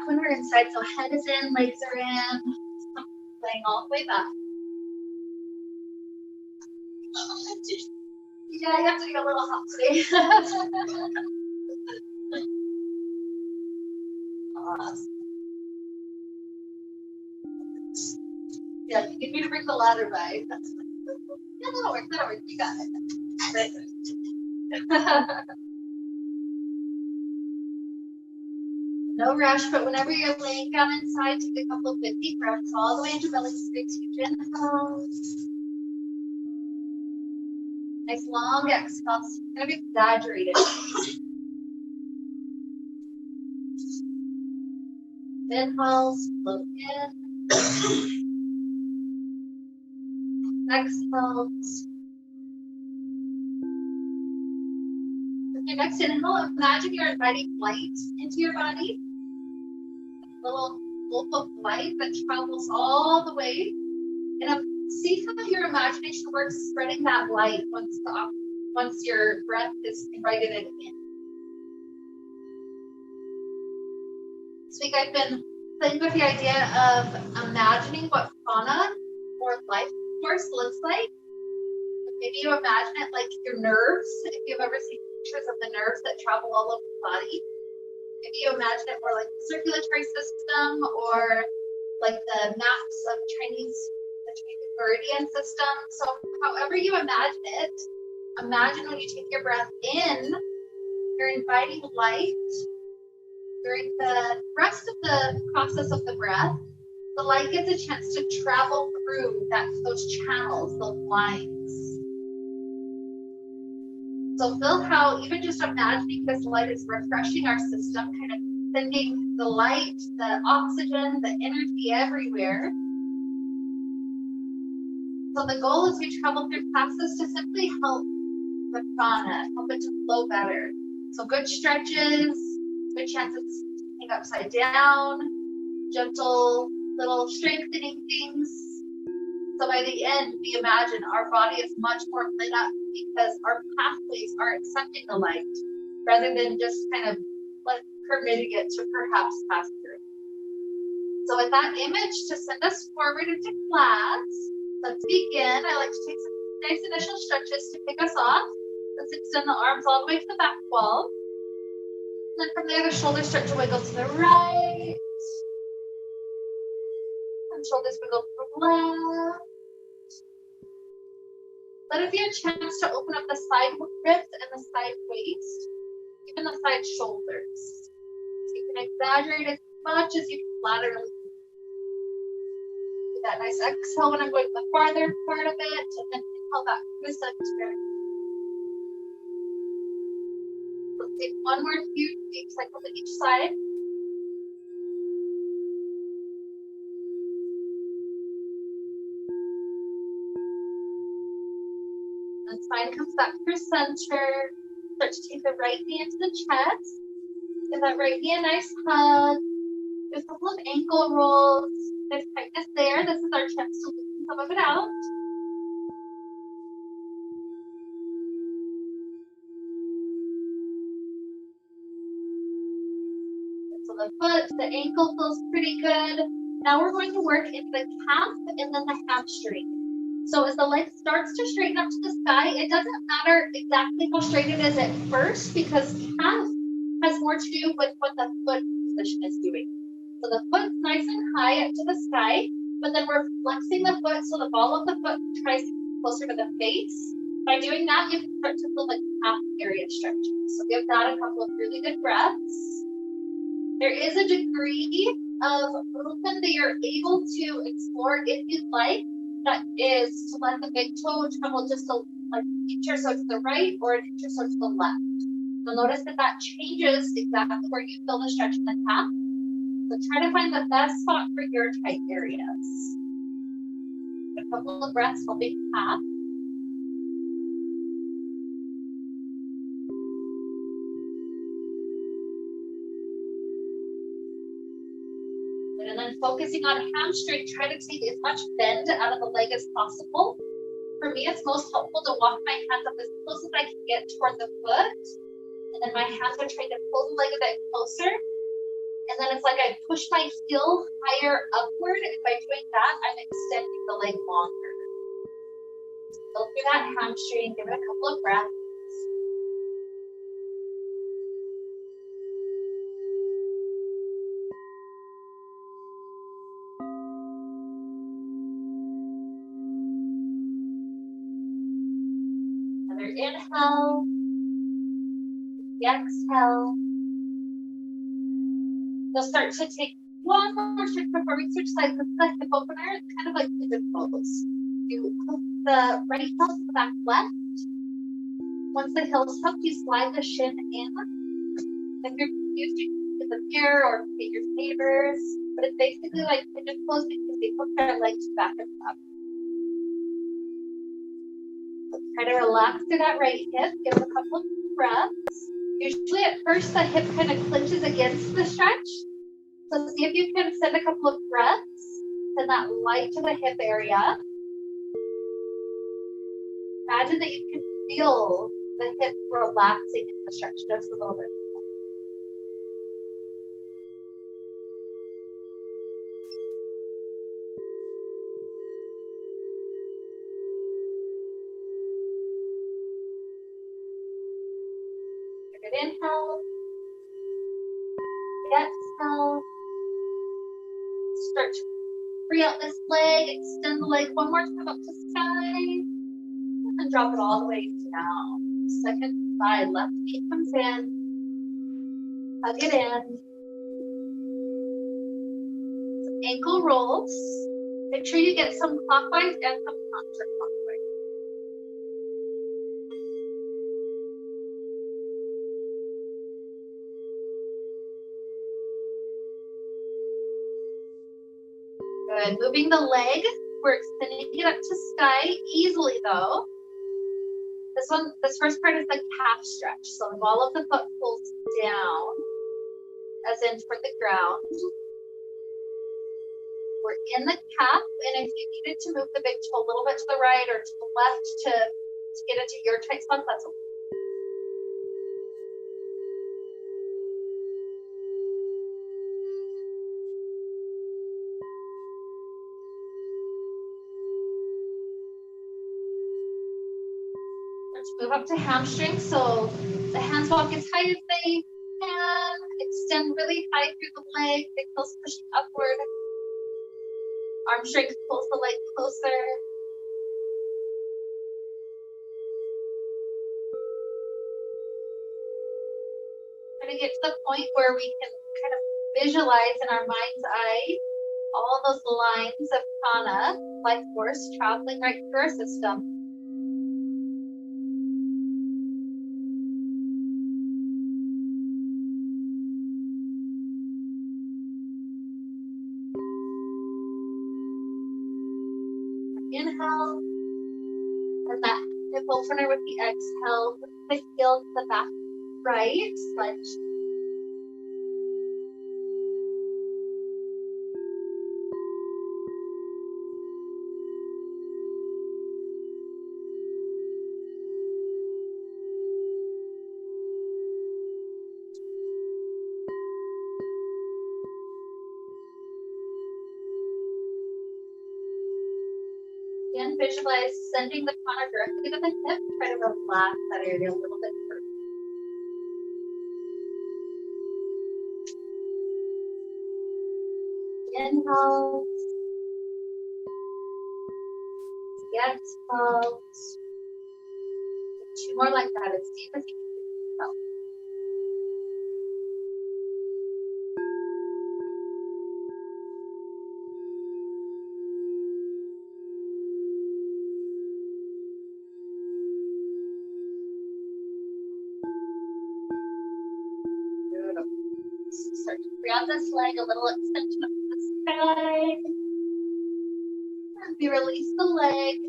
back when we're inside. So head is in, legs are in, laying all the way back. Yeah, you have to get a little hot today. Awesome. Yeah, you need me to bring the ladder by. That's fine. Yeah, that'll work. That'll work. You got it. Right. No rush, but whenever you're laying down inside, take a couple of good deep breaths all the way into belly space. Inhale. Nice long exhale. It's going to be exaggerated. Inhales, float in. Exhales. With your next inhale, imagine you're inviting light into your body. A little bolt of light that travels all the way. And see how your imagination works spreading that light once your breath is invited it in. This week I've been playing with the idea of imagining what prana or life force looks like. Maybe you imagine it like your nerves, if you've ever seen pictures of the nerves that travel all over the body. Maybe you imagine it more like the circulatory system or like the maps of the Chinese meridian system. So however you imagine it, imagine when you take your breath in, you're inviting light. During the rest of the process of the breath, the light gets a chance to travel through those channels, those lines. So feel how even just imagining this light is refreshing our system, kind of sending the light, the oxygen, the energy everywhere. So the goal as we travel through classes to simply help the prana, help it to flow better. So good stretches, good chances to hang upside down, gentle little strengthening things. So by the end, we imagine our body is much more lit up because our pathways are accepting the light rather than just kind of like permitting it to perhaps pass through. So with that image to send us forward into class, let's begin. I like to take some nice initial stretches to kick us off. Let's extend the arms all the way to the back wall. And then from there, the shoulders start to wiggle to the right. And shoulders wiggle to the left. Let it be a chance to open up the side ribs and the side waist, even the side shoulders. So you can exaggerate as much as you can laterally. Do that nice exhale when I'm going to the farther part of it, and then inhale back to the center. Let's take one more huge deep cycle to each side. And spine comes back through center. Start to take the right knee into the chest. Give that right knee a nice hug. There's a couple of ankle rolls. There's tightness there. This is our chance to loosen some of it out. So the foot, the ankle feels pretty good. Now we're going to work in the calf and then the hamstring. So as the leg starts to straighten up to the sky, it doesn't matter exactly how straight it is at first because calf has more to do with what the foot position is doing. So the foot's nice and high up to the sky, but then we're flexing the foot so the ball of the foot tries to get closer to the face. By doing that, you can start to feel the calf area stretching. So give that a couple of really good breaths. There is a degree of movement that you're able to explore if you'd like. That is to let the big toe travel just like an inch or so to the right or an inch or so to the left. You'll notice that changes exactly where you feel the stretch in the calf. So try to find the best spot for your tight areas. A couple of breaths helping calf. And then focusing on hamstring, try to take as much bend out of the leg as possible. For me, it's most helpful to walk my hands up as close as I can get toward the foot. And then my hands are trying to pull the leg a bit closer. And then it's like I push my heel higher upward, and by doing that, I'm extending the leg longer. Go through that hamstring, give it a couple of breaths. Another inhale, exhale. You'll start to take one more stretch before we switch sides. This is the hip opener. It's kind of like pigeon pose. You hook the right heel to the back left. Once the heel's hooked, you slide the shin in. If you're confused, you can get the mirror or get your neighbors. But it's basically like pigeon pose because they hook their legs back and up. So try to relax through that right hip. Give it a couple of breaths. Usually at first the hip kind of clinches against the stretch. So see if you can send a couple of breaths. Send that light to the hip area. Imagine that you can feel the hip relaxing in the stretch just a little bit. Good inhale. Exhale. Start to free out this leg. Extend the leg one more time up to sky. And drop it all the way down. Second side, left knee comes in. Hug it in. Some ankle rolls. Make sure you get some clockwise and some counterclockwise. Good. Moving the leg. We're extending it up to sky easily though. This first part is the calf stretch. So the ball of the foot pulls down, as in toward the ground. We're in the calf, and if you needed to move the big toe a little bit to the right or to the left to get into your tight spot, that's okay. Move up to hamstring, so the hands walk as high as they can. Extend really high through the leg. Big toes pushing upward. Arm strength pulls the leg closer. Trying to get to the point where we can kind of visualize in our mind's eye all those lines of prana, life force, traveling right through our system. Inhale, and that hip opener with the exhale, with the heel to the back right, lunge. Again, visualize sending the prana directly to the hip. Try to relax that area a little bit further. Inhale. Exhale. Two more like that. As deep as you can. Start to free out this leg, a little extension up to the sky. And we release the leg.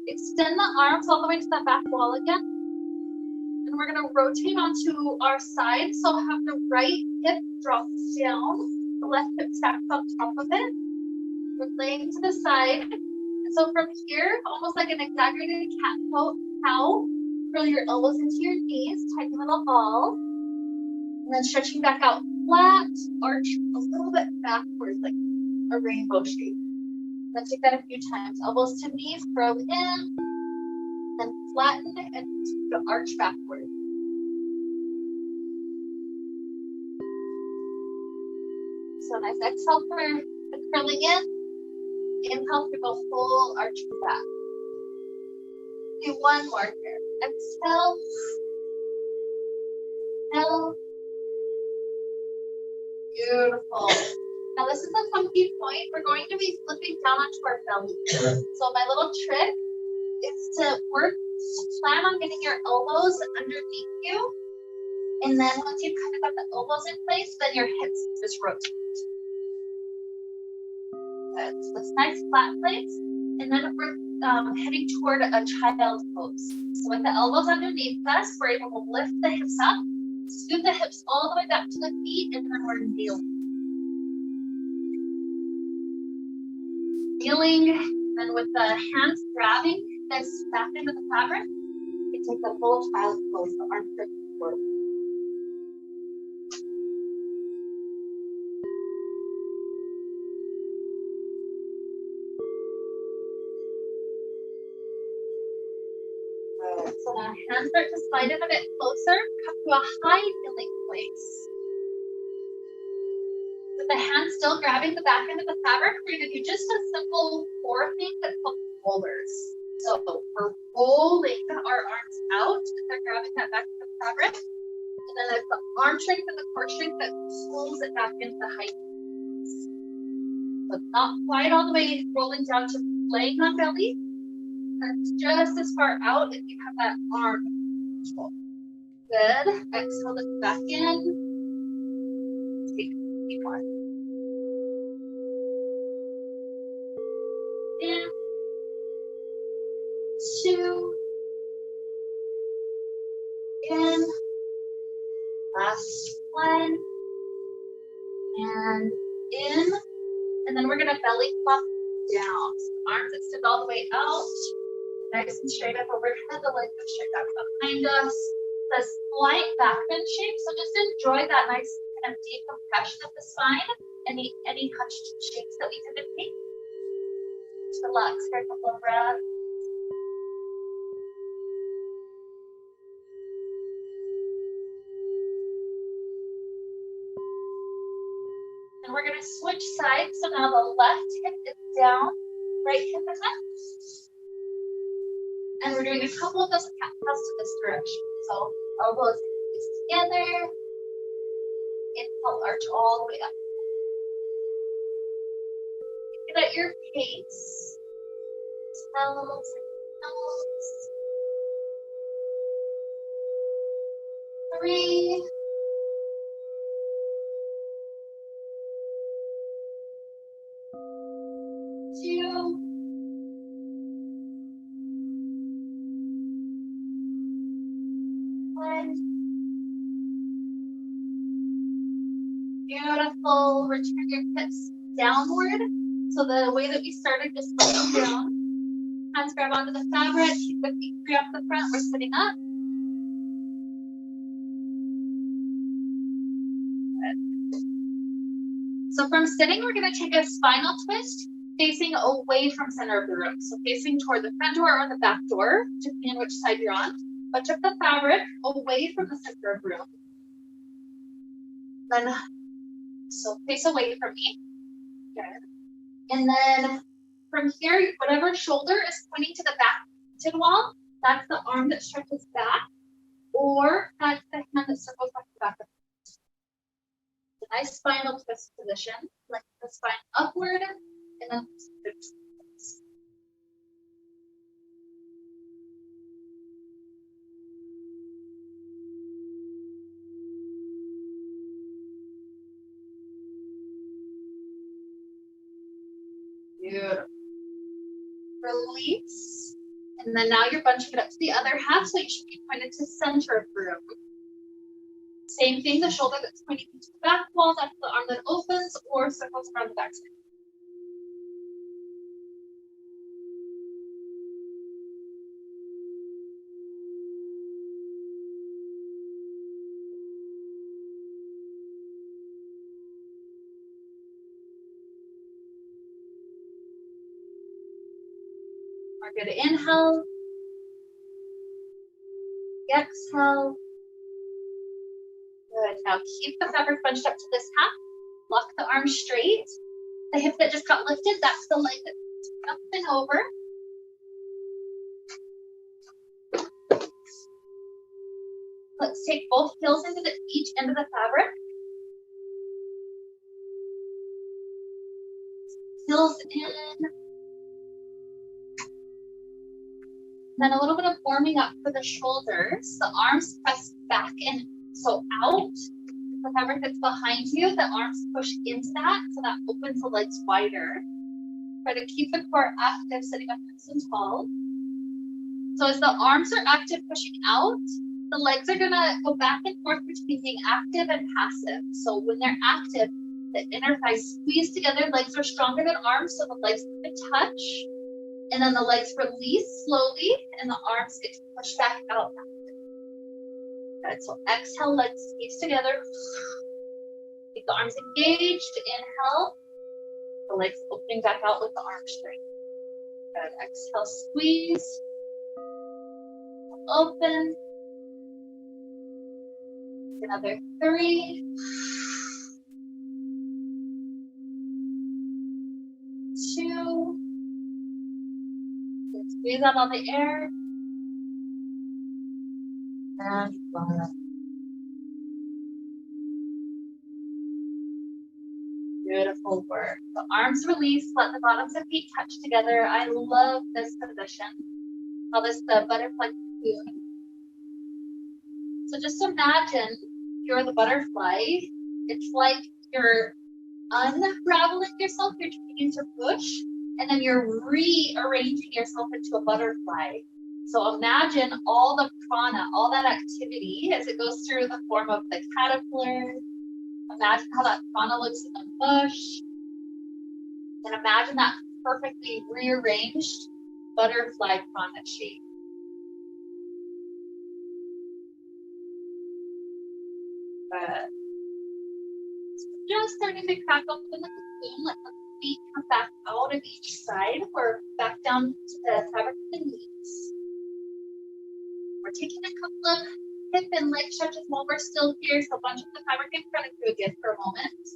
Extend the arms all the way to the back wall again. And we're going to rotate onto our side. So have the right hip drops down. The left hip stacks on top of it. We're laying to the side. And so from here, almost like an exaggerated cat cow, curl your elbows into your knees, tiny little ball. And then stretching back out flat arch a little bit backwards, like a rainbow shape. Then take that a few times. Elbows to knees, curl in, then flatten and arch backward. So nice exhale for the curling in. Inhale for the full arch back. Do one more here. Exhale. Exhale. Beautiful. Now this is a funky point. We're going to be flipping down onto our belly. So my little trick is to plan on getting your elbows underneath you. And then once you've kind of got the elbows in place, then your hips just rotate. Good. So this nice flat place. And then we're heading toward a child's pose. So with the elbows underneath us, we're able to lift the hips up, scoot the hips all the way back to the feet, and then we're kneeling. Kneeling, then with the hands grabbing this back into the fabric, we take the full child's pose, the arms stretch forward. So now hands start to slide in a bit closer, come to a high kneeling place. With the hands still grabbing the back end of the fabric, we're going to do just a simple core thing that's called rollers. So we're rolling our arms out, and they're grabbing that back end of the fabric. And then there's the arm strength and the core strength that pulls it back into the high knees. So it's not quite all the way rolling down to laying on belly. That's just as far out if you have that arm control. Good. Exhale, lift back in. Take deep one. In. 2. In. Last one. And in. And then we're going to belly flop down. So the arms extend all the way out. Nice and straight up overhead, the legs are straight back behind us. The slight back bend shape, so just enjoy that nice kind of deep compression of the spine. Any hunched shapes that we typically just relax for a couple of breaths. And we're going to switch sides. So now the left hip is down, right hip is up. And we're doing a couple of those cat cows to this direction. So elbows together. Inhale, arch all the way up. Take it at your pace. Smells and smells. 3. 2. 1. Beautiful. Return your hips downward. So the way that we started, just looking down. Hands grab onto the fabric. Keep the feet free off the front. We're sitting up. Good. So from sitting, we're going to take a spinal twist facing away from center of the room. So facing toward the front door or the back door, depending on which side you're on. Bunch up the fabric away from the center of the room. Then, so face away from me. Good. And then from here, whatever shoulder is pointing to the back wall, that's the arm that stretches back, or that's the hand that circles back to back. A nice spinal twist position, like the spine upward, and then beautiful. Release. And then now you're bunching it up to the other half, so you should be pointed to center of the room. Same thing, the shoulder that's pointing to the back wall, that's the arm that opens or circles around the back side. We're good. Inhale. Exhale. Good. Now keep the fabric bunched up to this half. Lock the arms straight. The hip that just got lifted, that's the leg that's up and over. Let's take both heels into each end of the fabric. Heels in. Then a little bit of warming up for the shoulders. The arms press back and so out. The fabric that's behind you, the arms push into that, so that opens the legs wider. Try to keep the core active, sitting up nice and tall. So as the arms are active, pushing out, the legs are gonna go back and forth between being active and passive. So when they're active, the inner thighs squeeze together, legs are stronger than arms, so the legs can touch. And then the legs release slowly, and the arms get to push back out. Good. So exhale, legs squeeze together. Keep the arms engaged. Inhale. The legs opening back out with the arm strength. Good. Exhale, squeeze. Open. Another 3. 2. Squeeze out all the air. And 1. Beautiful work. The arms release, let the bottoms of feet touch together. I love this position. Call this the butterfly cocoon. So just imagine you're the butterfly. It's like you're unraveling yourself, you're trying to push, and then you're rearranging yourself into a butterfly. So imagine all the prana, all that activity as it goes through the form of the caterpillar. Imagine how that prana looks in the bush. And imagine that perfectly rearranged butterfly prana shape. Good. Just starting to crack open the cocoon. Let the feet come back out of each side. We're back down to the fabric of the knees. We're taking a couple of hip and leg stretches while we're still here. So bunch up the fabric in front of you again for a moment.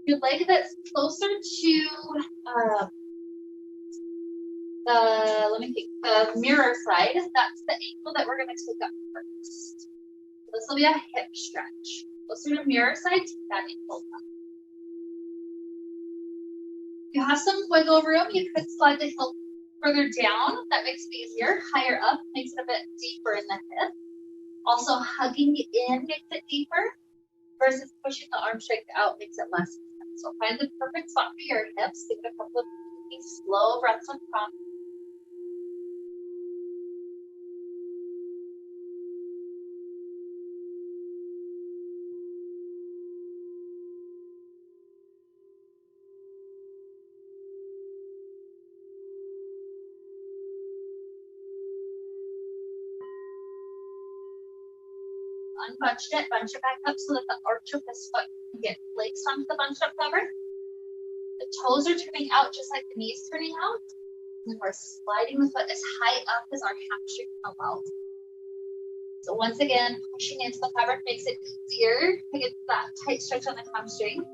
Your leg that's closer to the mirror side, that's the ankle that we're going to take up first. So this will be a hip stretch. Closer to mirror side, take that ankle up. If you have some wiggle room, you could slide the heel further down. That makes it easier. Higher up makes it a bit deeper in the hip. Also, hugging in makes it deeper versus pushing the arm strength out makes it less intense. So find the perfect spot for your hips. Give it a couple of slow breaths on top. Unbunched it, bunch it back up so that the arch of this foot can get placed onto the bunched up fabric. The toes are turning out just like the knees turning out. And then we're sliding the foot as high up as our hamstring can allow. So once again, pushing into the fabric makes it easier to get that tight stretch on the hamstring.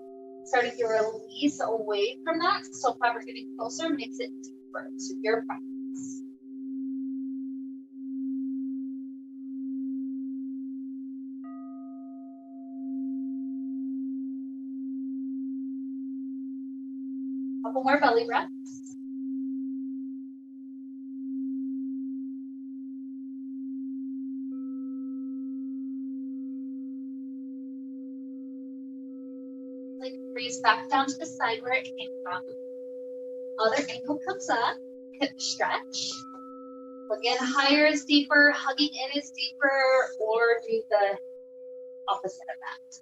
Starting to release away from that, so fabric getting closer makes it deeper. So your practice. Couple more belly breaths. Like breeze back down to the side where it came from. Other ankle comes up, hip stretch. Again, higher is deeper, hugging in is deeper, or do the opposite of that.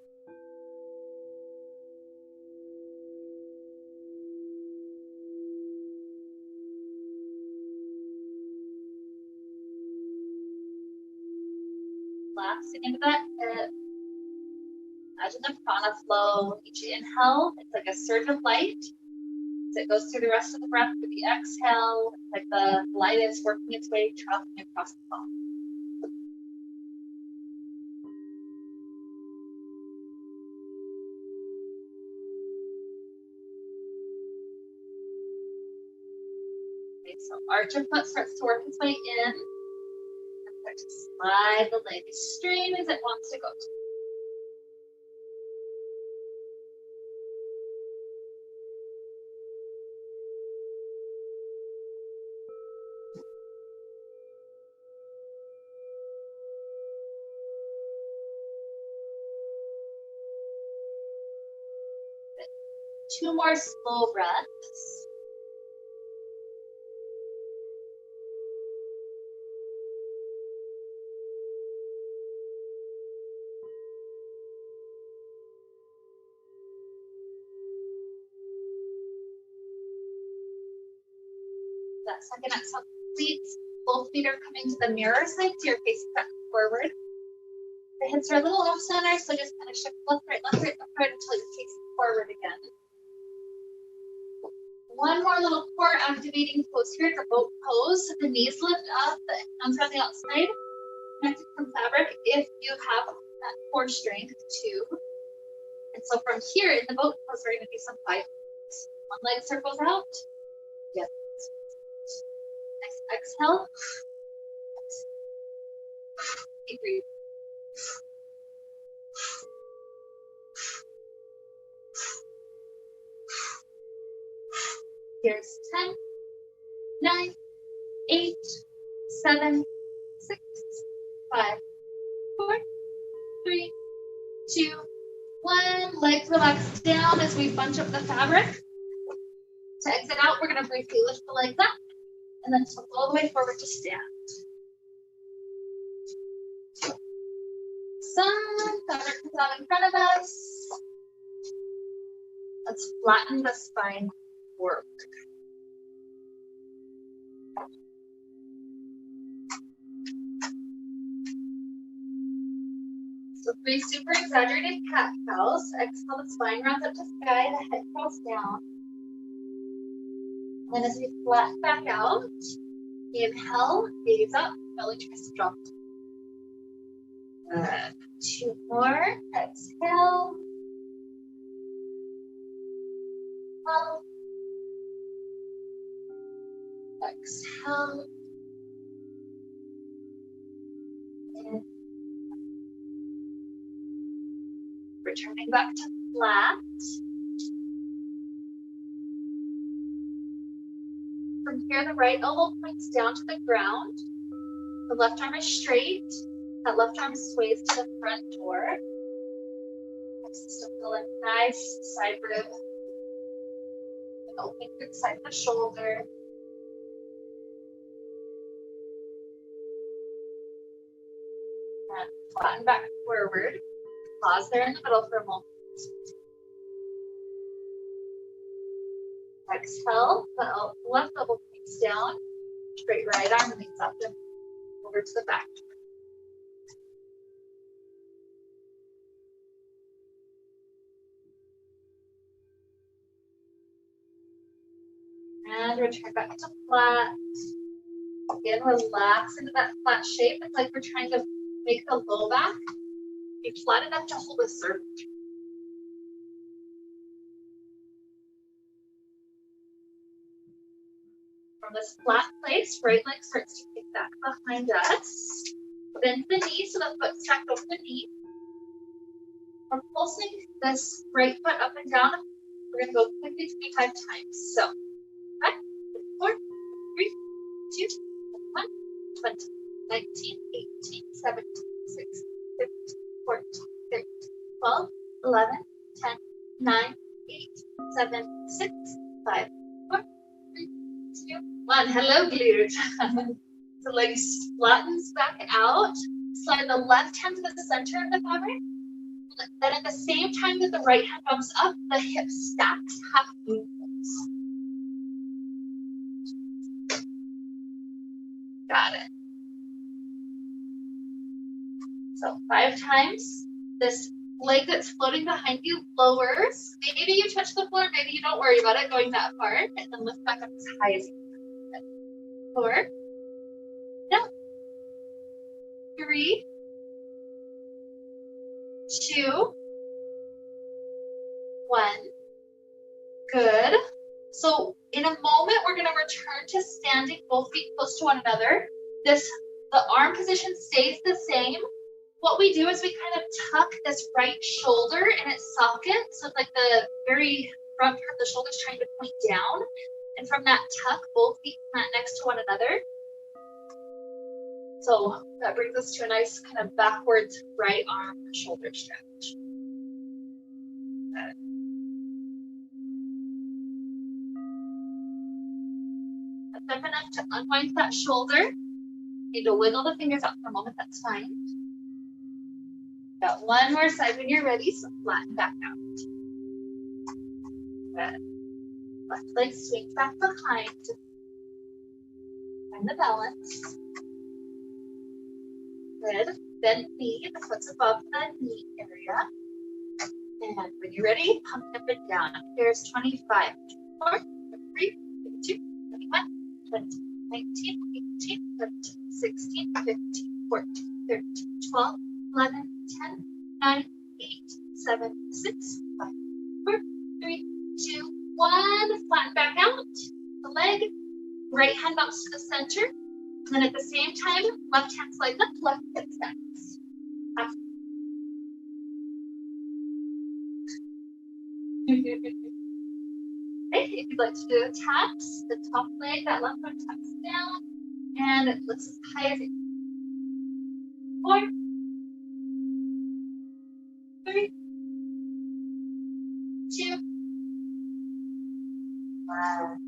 Collapsing into that hip. Imagine the prana flow. Each inhale, it's like a surge of light. As it goes through the rest of the breath with the exhale, like the light is working its way, traveling across the body. Okay, so arch of foot starts to work its way in. And start to slide the leg as straight as it wants to go. 2 more slow breaths. That second exhale completes. Both feet are coming to the mirror side, so you're facing back forward. The hips are a little off center, so just kind of shift left, right, until you're facing forward again. One more little core activating pose here, the boat pose. The knees lift up, the hands are on the outside, connected from fabric if you have that core strength too. And so from here in the boat pose, we're going to do some 5 moves. One leg circles out. Yes. Nice exhale. Deep breathe. Here's 10, 9, 8, 7, 6, 5, 4, 3, 2, 1. Legs relax down as we bunch up the fabric. To exit out, we're going to briefly lift the legs up and then tilt all the way forward to stand. Some fabric comes out in front of us. Let's flatten the spine forward. So 3 super exaggerated cat cows. Exhale, the spine rounds up to sky, the head falls down. And as we flatten back out, inhale, gaze up, belly tries to drop. 2 more. Exhale. Exhale. And returning back to flat. From here, the right elbow points down to the ground. The left arm is straight. That left arm sways to the front door. Still feel a nice side rib. And opening through the side of the shoulder. And flatten back forward. Pause there in the middle for a moment. Exhale, the left elbow points down. Straight right arm leans up and over to the back. And return back to flat. Again, relax into that flat shape. It's like we're trying to make the low back be flat enough to hold a circle. From this flat place, right leg starts to kick back behind us. Bend the knee so the foot's stacked over the knee. We're pulsing this right foot up and down. We're going to go quickly 25 times. So, 5, 4, 3, 2, 1, 20, 19, 18, 17, 16, 15, 14, 13, 12, 11, 10, 9, 8, 7, 6, 5, 4, 3, 2, 1. Hello, glute. The legs flattens back out. Slide the left hand to the center of the fabric. Then at the same time that the right hand bumps up, the hip stacks half movements. Got it. So 5 times. This leg that's floating behind you lowers. Maybe you touch the floor, maybe you don't worry about it going that far, and then lift back up as high as you can. 4, no, 3, 2, 1. Good. So in a moment, we're going to return to standing, both feet close to one another. The arm position stays the same. What we do is we kind of tuck this right shoulder in its socket. So it's like the very front part of the shoulder is trying to point down. And from that tuck, both feet plant next to one another. So that brings us to a nice kind of backwards right arm shoulder stretch. Good. That's enough to unwind that shoulder. Need to wiggle the fingers out for a moment, that's fine. Got one more side when you're ready, so flatten back out. Good. Left leg swings back behind. Find the balance. Good. Bend knee, the foot's above the knee area. And when you're ready, pump up and down. Here's 25, 24, 23, 22, 21, 20, 19, 18, 17, 16, 15, 14, 13, 12, 11, 10, 9, 8, 7, 6, 5, 4, 3, 2, 1. Flatten back out. The leg. Right hand bumps to the center. And then at the same time, left hand slides up, left hip extends. Okay, if you'd like to do taps, the top leg, that left arm taps down, and it lifts as high as it can. 4, 3, 2, 1.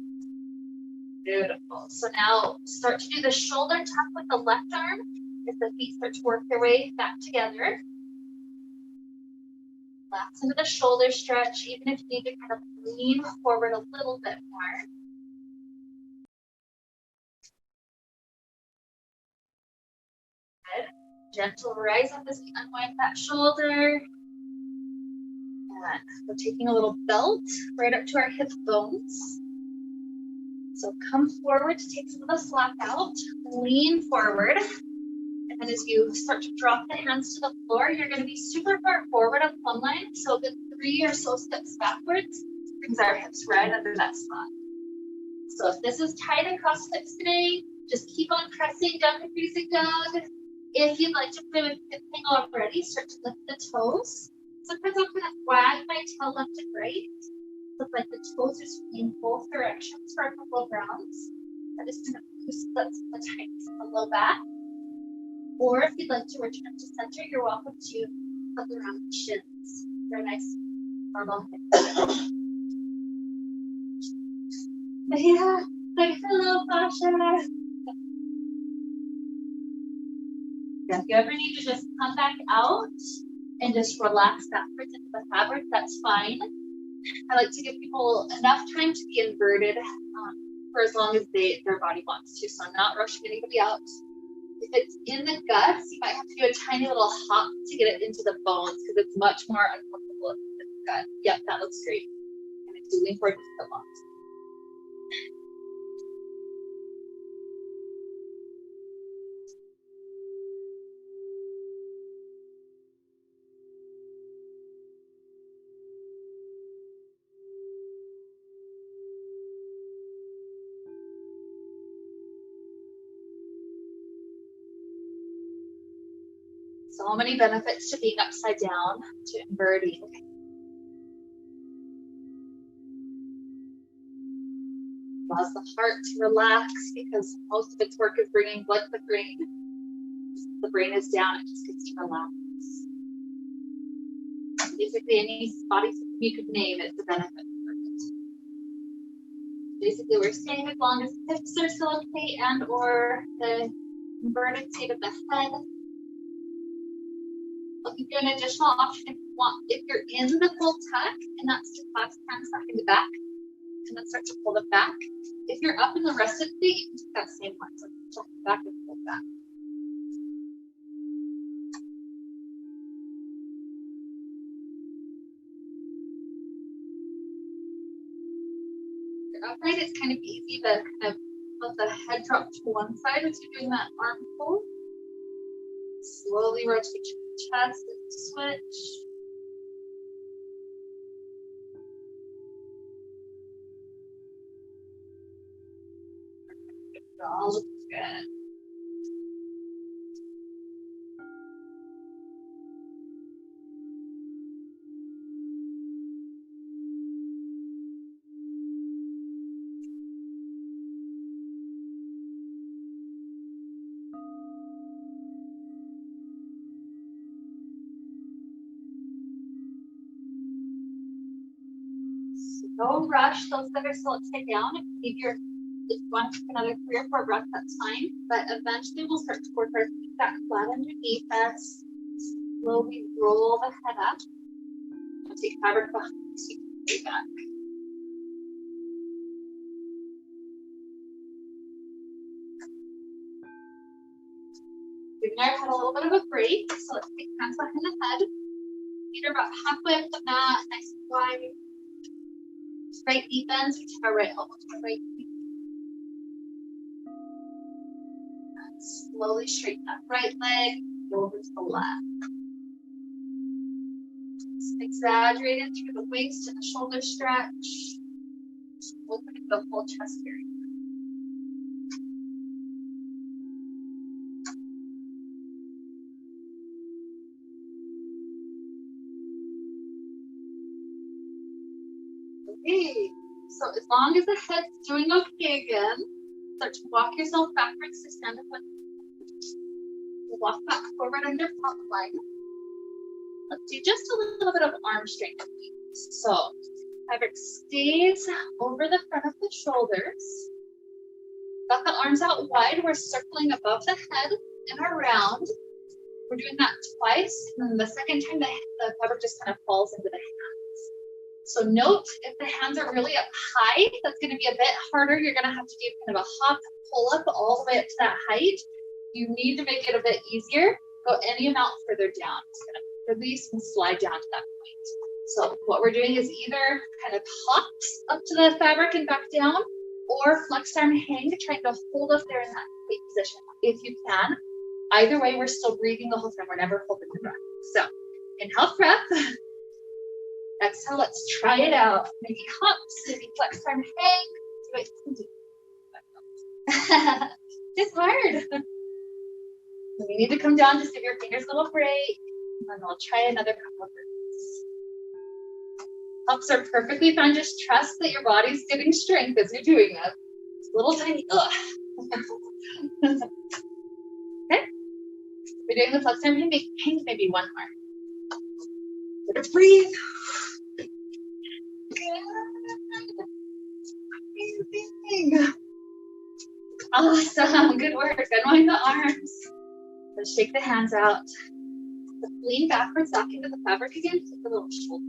Beautiful. So now start to do the shoulder tap with the left arm as the feet start to work their way back together. Relax into the shoulder stretch, even if you need to kind of lean forward a little bit more. Good. Gentle rise up as we unwind that shoulder. And we're taking a little belt right up to our hip bones. So come forward to take some of the slack out, lean forward. And then as you start to drop the hands to the floor, you're going to be super far forward on plumb line. So the 3 or so steps backwards brings our hips right under that spot. So if this is tight across hips today, just keep on pressing down the freezing dog. If you'd like to play with hip hang already, start to lift the toes. Sometimes I'm going to wag my tail left and right. Look like the toes are swinging in both directions for a couple of rounds. That is going to boost the tightness in the low back. Or if you'd like to return to center, you're welcome to hug around the shins for a nice normal hip. Yeah, like hello, Pasha. Yeah, if you ever need to just come back out and just relax backwards into the fabric, that's fine. I like to give people enough time to be inverted for as long as their body wants to, so I'm not rushing anybody out. If it's in the guts, you might have to do a tiny little hop to get it into the bones because it's much more uncomfortable in the gut. Yep, that looks great. And it's lean forward to the bones. So many benefits to being upside down, to inverting. Allows the heart to relax because most of its work is bringing blood to the brain. The brain is down, it just gets to relax. Basically, any body system you could name, it's a benefit for it. Basically, we're staying as long as the hips are still okay and or the inverted seat of the head. I'll give you an additional option if you want. If you're in the full tuck, and that's to clasp hands back in the back, and then start to pull them back. If you're up in the rested state, you can do that same one. So tuck the back and pull back. upright, it's kind of easy to kind of let the head drop to one side as you're doing that arm pull. Slowly rotate your chest and switch. All looks good. No rush, those that are still upside down. If you want to take another 3 or 4 breaths, that's fine. But eventually we'll start to work our feet back flat underneath us. Slowly roll the head up. Take fabric behind so you can stay back. Giving our head a little bit of a break. So let's take hands behind the head. Feet are about halfway up the mat, nice and wide. Right knee bends, we take our right elbow to our right knee. And slowly straighten that right leg, go over to the left. Exaggerate it through the waist and the shoulder stretch. Opening the whole chest area. Okay, so as long as the head's doing okay again, start to walk yourself backwards to stand up. Walk back forward under front line. Let's do just a little bit of arm strength. So fabric stays over the front of the shoulders. Got the arms out wide. We're circling above the head and around. We're doing that twice, and then the second time the fabric just kind of falls into the hands. So note, if the hands are really up high, that's going to be a bit harder. You're going to have to do kind of a hop, pull up all the way up to that height. You need to make it a bit easier. Go any amount further down. It's going to release and slide down to that point. So what we're doing is either kind of hops up to the fabric and back down, or flex arm hang, trying to hold us there in that weight position if you can. Either way, we're still breathing the whole time. We're never holding the breath. So inhale, breath. Exhale, let's try it out. Maybe hops, maybe flex arm hang. Wait, it's hard. You need to come down, just give your fingers a little break, and then we'll try another couple of breaths. Hops are perfectly fine. Just trust that your body's getting strength as you're doing it. It's a little tiny. Okay. We're doing the flex arm hang, maybe one more. Let's breathe. Amazing. Awesome. Good work. Unwind the arms. Let's shake the hands out. Let's lean backwards back into the fabric again. Take a little shoulder.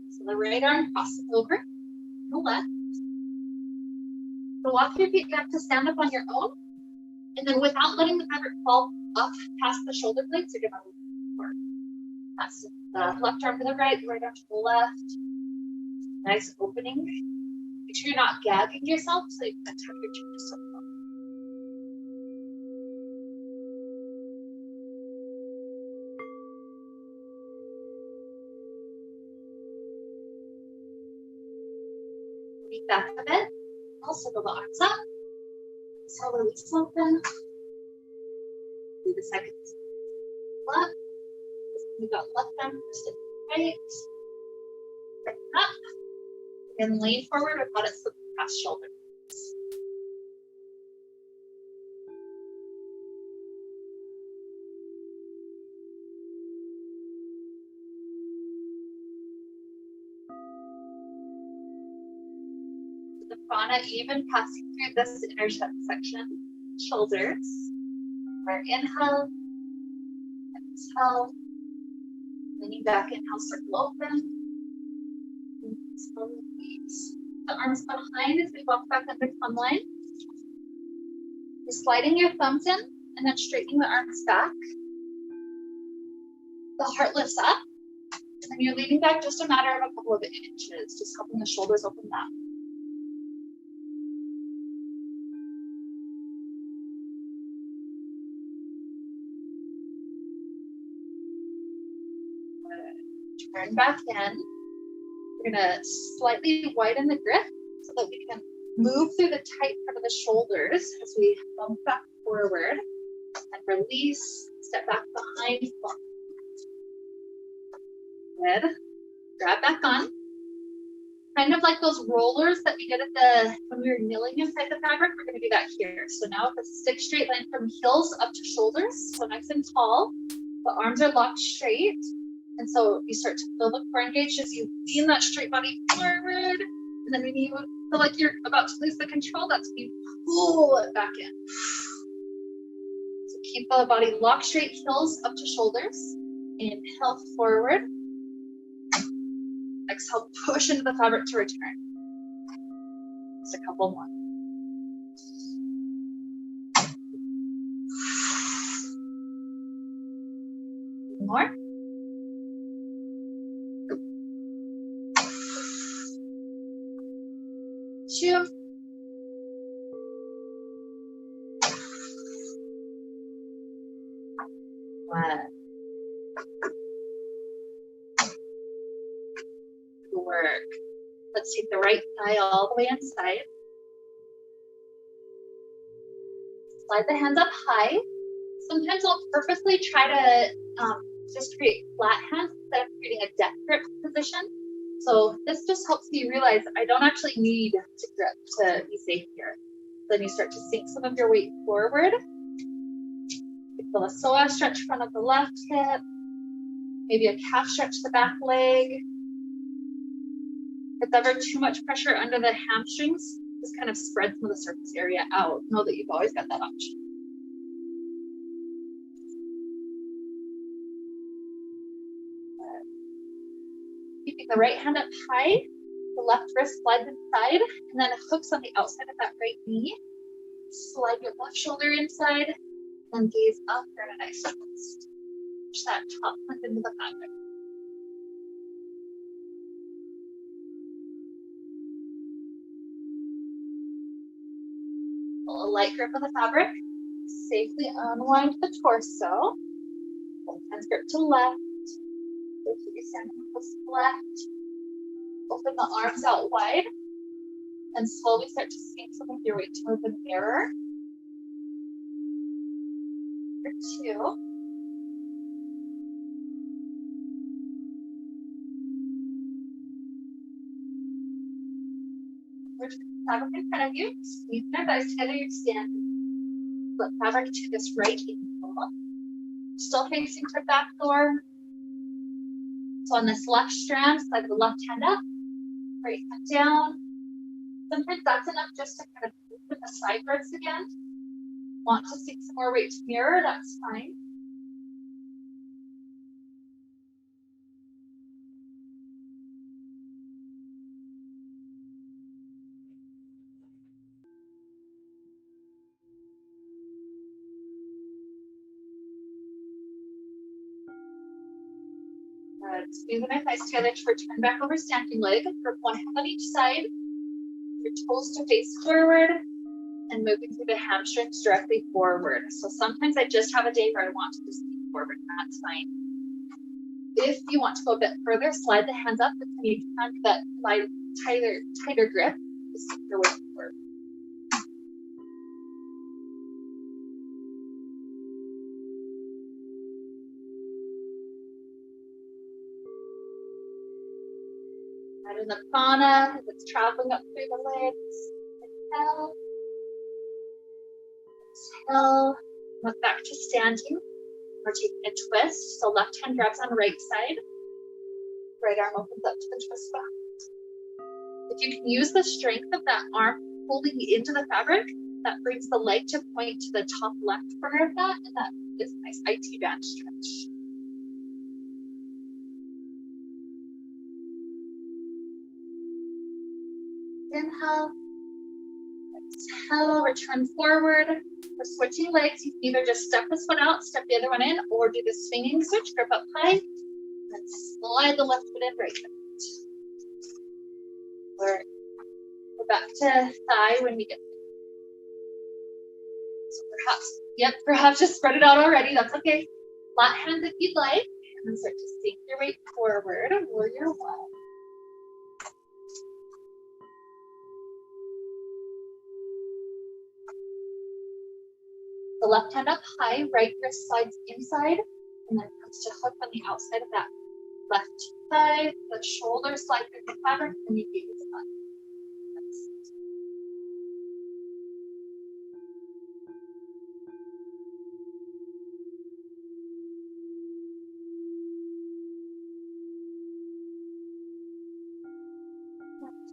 So the right arm crosses over the left. So walk your feet back to stand up on your own. And then without letting the fabric fall up past the shoulder blades, you're going to work. That's the left arm to the right arm to the left. Nice opening. Make sure you're not gagging yourself so you can tuck your chin just a little. Breathe back a bit. Also go the arms up. Exhale, release open. Do the second left. We got left arm twisted right. Bring up. And lean forward or let it slip across shoulder. The prana even passing through this intercept section, shoulders. Our inhale, exhale, leaning back, inhale, circle open. Slowly release. The arms behind as we walk back under thumb line. You're sliding your thumbs in and then straightening the arms back. The heart lifts up. And you're leaning back just a matter of a couple of inches, just helping the shoulders open up. Turn back in. We're gonna slightly widen the grip so that we can move through the tight part of the shoulders as we bump back forward and release, step back behind. Good. Grab back on. Kind of like those rollers that we did at when we were kneeling inside the fabric, we're gonna do that here. So now with a 6 straight line from heels up to shoulders, so nice and tall. The arms are locked straight. And so you start to feel the core engaged as you lean that straight body forward. And then when you feel like you're about to lose the control, that's when you pull it back in. So keep the body locked straight, heels up to shoulders. Inhale forward. Exhale, push into the fabric to return. Just a couple more. More. 2. 1. Good work. Let's take the right thigh all the way inside. Slide the hands up high. Sometimes I'll purposely try to just create flat hands instead of creating a death grip position. So this just helps me realize I don't actually need to grip to be safe here. Then you start to sink some of your weight forward. You feel a psoas stretch front of the left hip, maybe a calf stretch the back leg. If there's ever too much pressure under the hamstrings, just kind of spread some of the surface area out. Know that you've always got that option. Keeping the right hand up high, the left wrist slides inside, and then it hooks on the outside of that right knee. Slide your left shoulder inside, and gaze up for a nice twist. Push that top foot into the fabric. A light grip of the fabric. Safely unwind the torso. Both hands grip to left. Keep your standing close left. Open the arms out wide. And slowly start to sink some of your weight toward the mirror. For 2. Fabric in front of you. Squeeze your thighs together, you're standing. Flip fabric to this right ankle. Still facing to the back door. So on this left strand, slide the left hand up, right hand down. Sometimes that's enough just to kind of move the sideways again. Want to sink some more weight to mirror, that's fine. Squeeze the thighs together to return back over standing leg. Grip one hand on each side. Your toes to face forward and moving through the hamstrings directly forward. So sometimes I just have a day where I want to just lean forward, and that's fine. If you want to go a bit further, slide the hands up and you turn that tighter grip. Just keep your weight forward. Add in the prana as it's traveling up through the legs. Inhale. Exhale. Look back to standing. We're taking a twist. So left hand grabs on right side. Right arm opens up to the twist back. If you can use the strength of that arm holding into the fabric, that brings the leg to point to the top left corner of that, and that is a nice IT band stretch. Inhale, exhale, return forward. For switching legs, you can either just step this one out, step the other one in, or do the swinging switch, grip up high, Let's slide the left foot in, right foot. We're back to thigh when we get there. So perhaps just spread it out already. That's okay. Flat hands if you'd like. And then start to sink your weight forward, warrior one. The left hand up high, right wrist slides inside, and then comes to hook on the outside of that left thigh. The shoulder slides through the fabric, and you gaze up.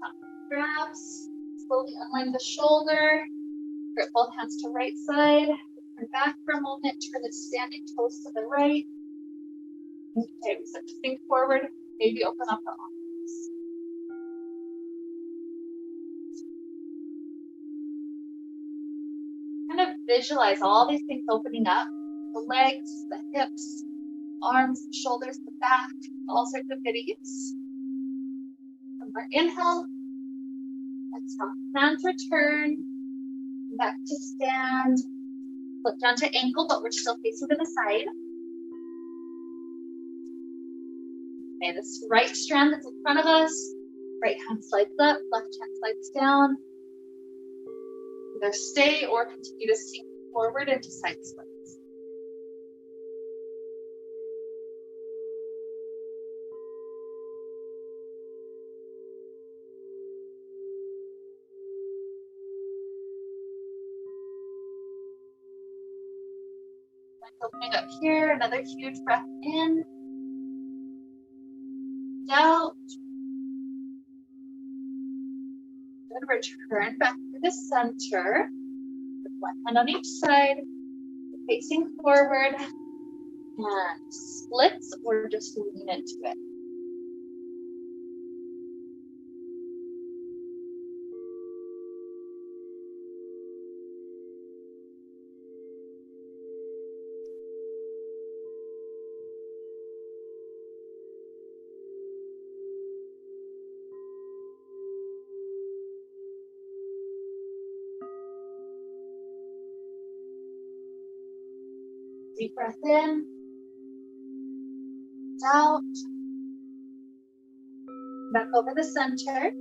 Top straps. Slowly unline the shoulder. Grip both hands to right side. Turn back for a moment. Turn the standing toes to the right. Okay, we start to sink forward. Maybe open up the arms. Kind of visualize all these things opening up. The legs, the hips, arms, shoulders, the back, all sorts of goodies. One more inhale. Exhale. Hands return. Back to stand. Flip down to ankle, but we're still facing to the side. Okay, this right strand that's in front of us. Right hand slides up, left hand slides down. Either stay or continue to sink forward into side splits. Opening up here, another huge breath in. Out. Good. Return back to the center. With one hand on each side, facing forward, and splits or just lean into it. Deep breath in, out, back over the center.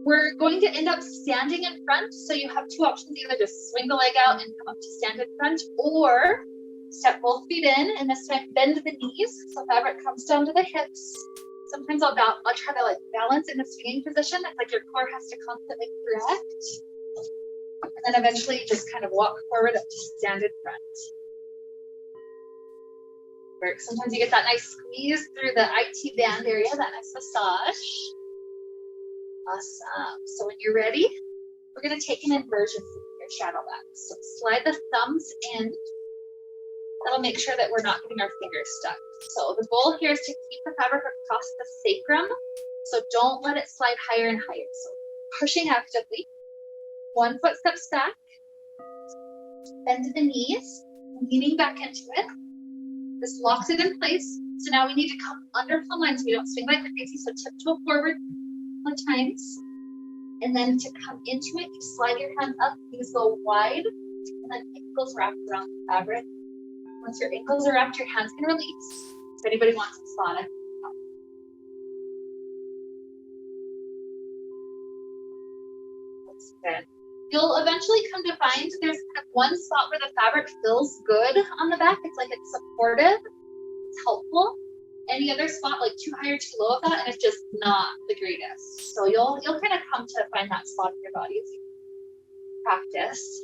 We're going to end up standing in front, so you have two options: either just swing the leg out and come up to stand in front, or step both feet in, and this time bend the knees so fabric comes down to the hips. Sometimes I'll try to like balance in a swinging position. It's like your core has to constantly correct. And then eventually just kind of walk forward up to stand in front. Work. Sometimes you get that nice squeeze through the IT band area, that nice massage. Awesome. So when you're ready, we're going to take an inversion from your shadow back. So slide the thumbs in. That'll make sure that we're not getting our fingers stuck. So the goal here is to keep the fabric across the sacrum. So don't let it slide higher and higher. So pushing actively. One foot steps back, bend the knees, leaning back into it. This locks it in place. So now we need to come under plumb line so we don't swing like crazy. So tiptoe forward 1 times. And then to come into it, you slide your hands up, knees go wide, and then ankles wrapped around the fabric. Once your ankles are wrapped, your hands can release. If anybody wants to spot it. That's good. You'll eventually come to find there's kind of one spot where the fabric feels good on the back. It's like it's supportive, it's helpful. Any other spot like too high or too low of that, and it's just not the greatest. So you'll kind of come to find that spot in your body as you practice.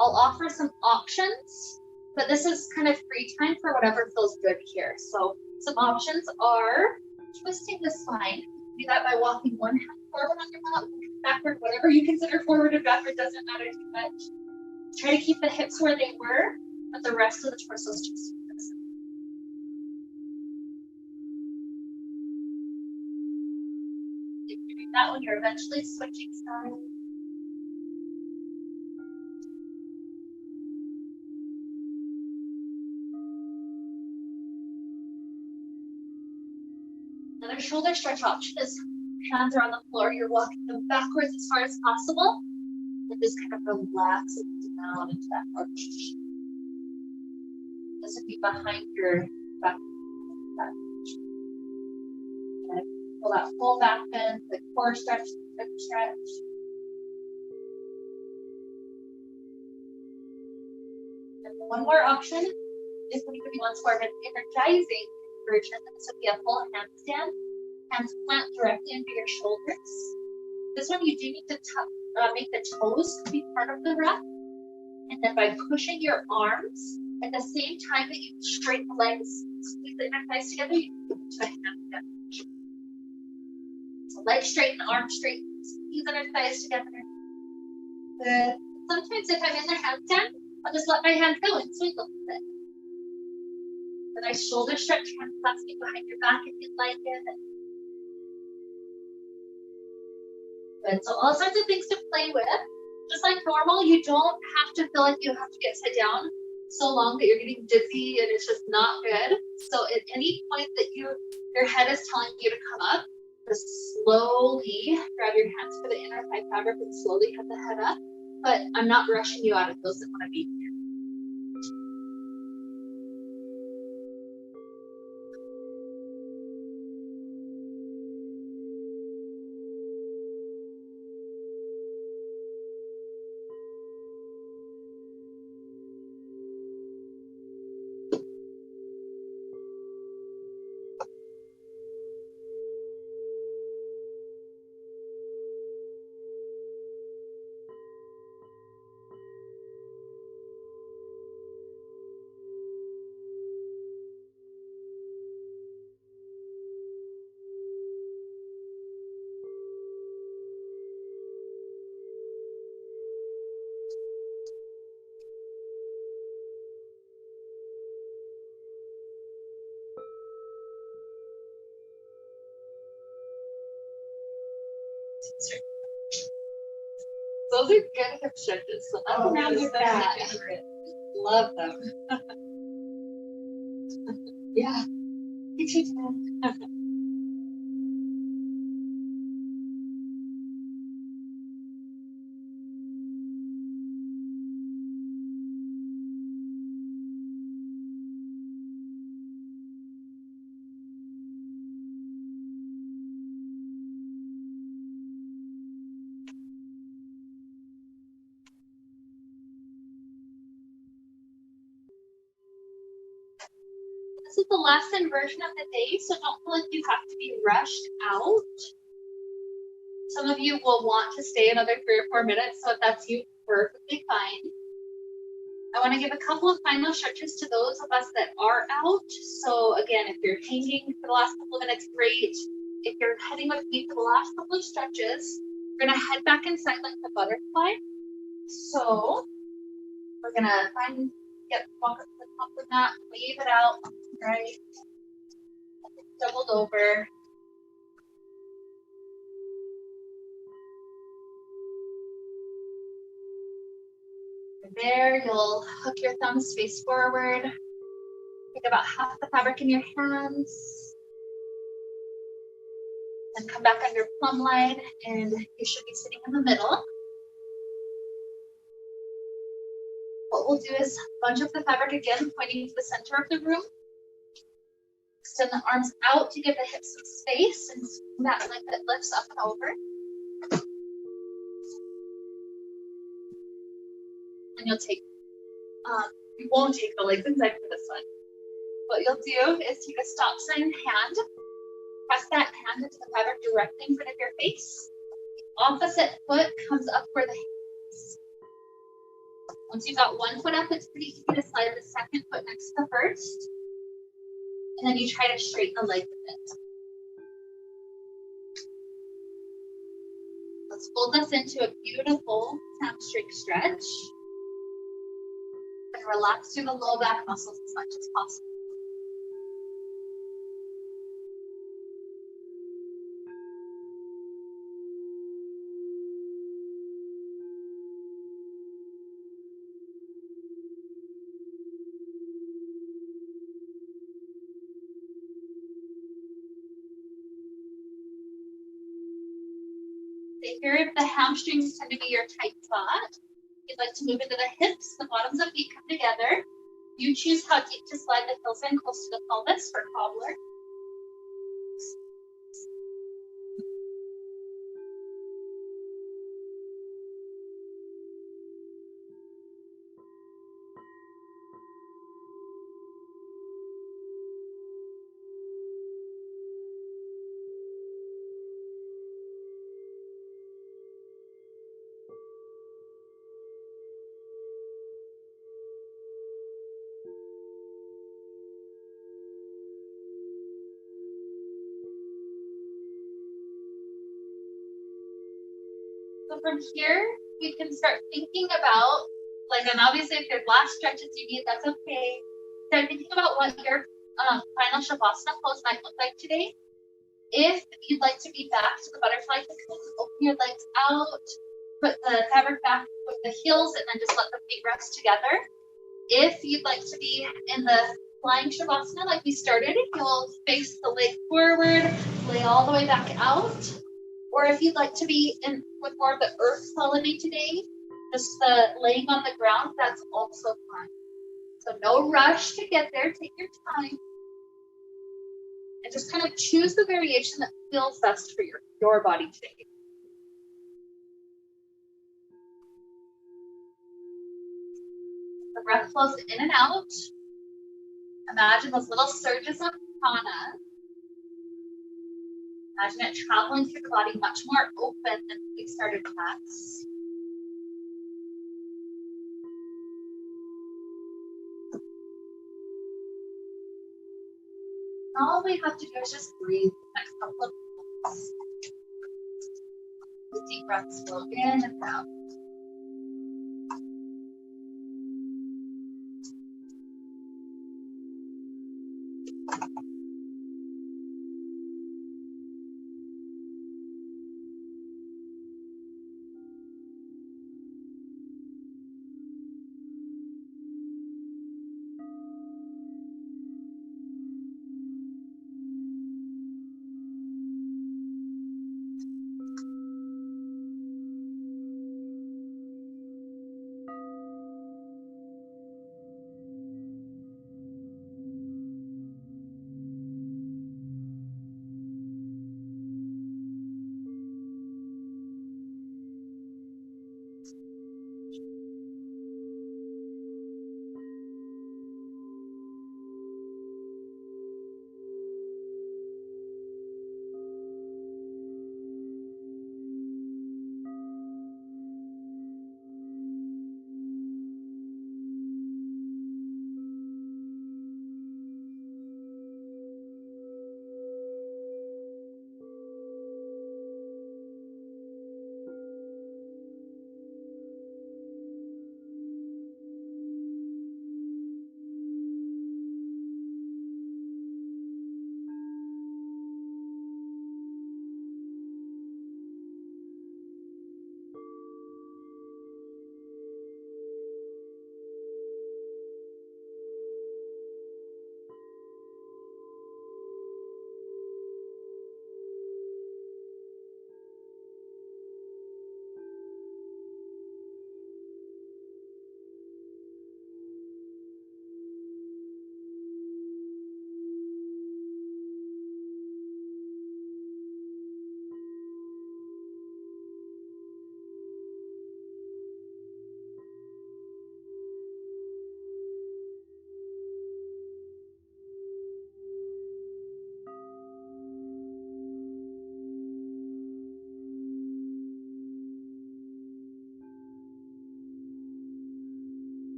I'll offer some options, but this is kind of free time for whatever feels good here. So some options are twisting the spine. Do that by walking one hand forward on your mat, backward, whatever you consider forward and backward, doesn't matter too much. Try to keep the hips where they were, but the rest of the torso is just present. If you're doing that one, you're eventually switching sides. shoulder stretch option is hands are on the floor. You're walking them backwards as far as possible. And just kind of relax it down into that arch. This would be behind your back. And pull that full back bend, the core stretch, the hip stretch. And one more option is when you wants more of an energizing version. This would be a full handstand. Hands plant directly into your shoulders. This one you do need to make the toes be part of the breath. And then by pushing your arms at the same time that you straighten the legs, squeeze the inner thighs together, you can move to a handstand. So legs straighten, arms straighten, squeeze inner thighs together. Good. Sometimes if I'm in the handstand, I'll just let my hands go and swing a little bit. A nice shoulder stretch, hands clasping behind your back if you'd like it. Good. So all sorts of things to play with. Just like normal, you don't have to feel like you have to get sit down so long that you're getting dizzy and it's just not good. So at any point that your head is telling you to come up, just slowly grab your hands for the inner thigh fabric and slowly head the head up. But I'm not rushing you out of those that want to be here. Those are good hip stretches. So up and down your back. Love them. Yeah. Take your time. This is the last inversion of the day, so don't feel like you have to be rushed out. Some of you will want to stay another 3 or 4 minutes, so if that's you, perfectly fine. I want to give a couple of final stretches to those of us that are out. So again, if you're hanging for the last couple of minutes, great. If you're heading with me for the last couple of stretches, we're gonna head back inside like the butterfly. So we're gonna walk up to the top of the mat, wave it out, right? Doubled over. There, you'll hook your thumbs face forward. Take about half the fabric in your hands. And come back on your plumb line, and you should be sitting in the middle. What we'll do is bunch up the fabric again, pointing to the center of the room. Extend the arms out to give the hips some space, and that leg that lifts up and over. And you'll take, you won't take the legs inside for this one. What you'll do is take a stop sign hand, press that hand into the fabric directly in front of your face. The opposite foot comes up where the hips. Once you've got one foot up, it's pretty easy to slide the second foot next to the first. And then you try to straighten the leg with it. Let's fold this into a beautiful hamstring stretch. And relax through the low back muscles as much as possible. Here, if the hamstrings tend to be your tight spot, you'd like to move into the hips, the bottoms of feet come together. You choose how deep to slide the heels in close to the pelvis for cobbler. So from here, you can start thinking about, like, and obviously if there's last stretches you need, that's okay. Start thinking about what your final Shavasana pose might look like today. If you'd like to be back to the butterfly cocoon, open your legs out, put the fabric back with the heels, and then just let the feet rest together. If you'd like to be in the flying Shavasana like we started, you'll face the leg forward, lay all the way back out. Or if you'd like to be in with more of the earth quality today, just laying on the ground, that's also fine. So no rush to get there, take your time. And just kind of choose the variation that feels best for your body today. The breath flows in and out. Imagine those little surges of prana. Imagine it traveling through the body much more open than we started class. All we have to do is just breathe the next couple of minutes. The deep breaths flow in and out.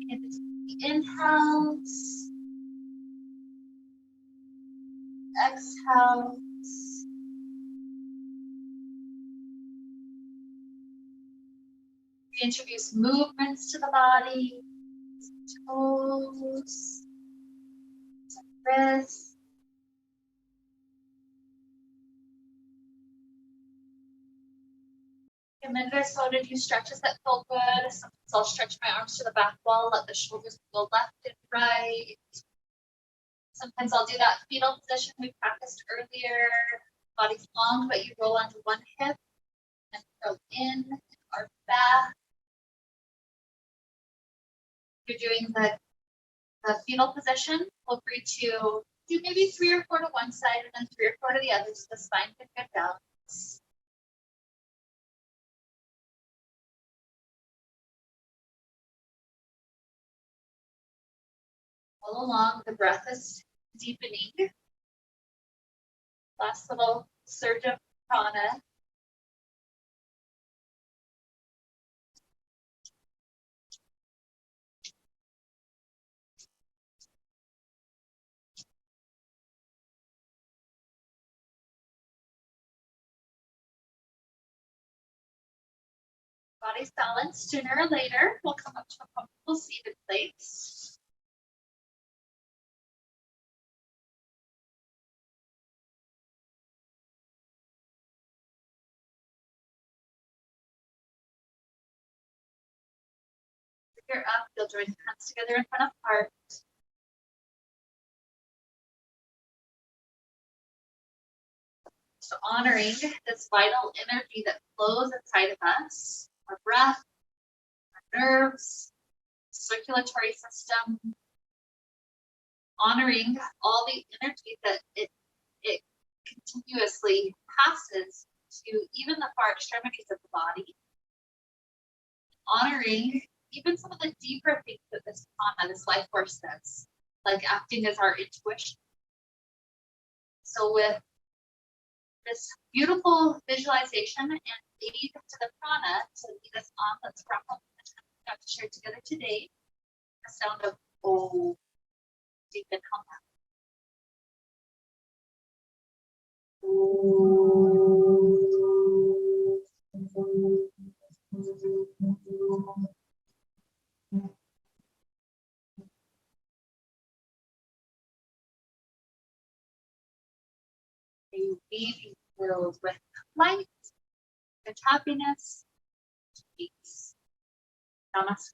In between the inhales, exhales. Reintroduce movements to the body, toes, wrists. And then guys, so to do stretches that feel good. Sometimes I'll stretch my arms to the back wall, let the shoulders go left and right. Sometimes I'll do that fetal position we practiced earlier. Body's long, but you roll onto one hip and curl in and arch back. You're doing the fetal position. Feel free to do maybe 3 or 4 to one side and then 3 or 4 to the other so the spine can get balance. All along, the breath is deepening. Last little surge of prana. Body's balanced. Sooner or later, we'll come up to a comfortable seated place. If you're up, you'll join hands together in front of heart. So honoring this vital energy that flows inside of us, our breath, our nerves, circulatory system, honoring all the energy that it continuously passes to even the far extremities of the body, honoring even some of the deeper things that this prana, this life force does, like acting as our intuition. So with this beautiful visualization and aid to the prana to lead us on, let's wrap up the time we got to share together today. The sound of O, deep inhale. May we be filled with light, with happiness, peace. Namaste.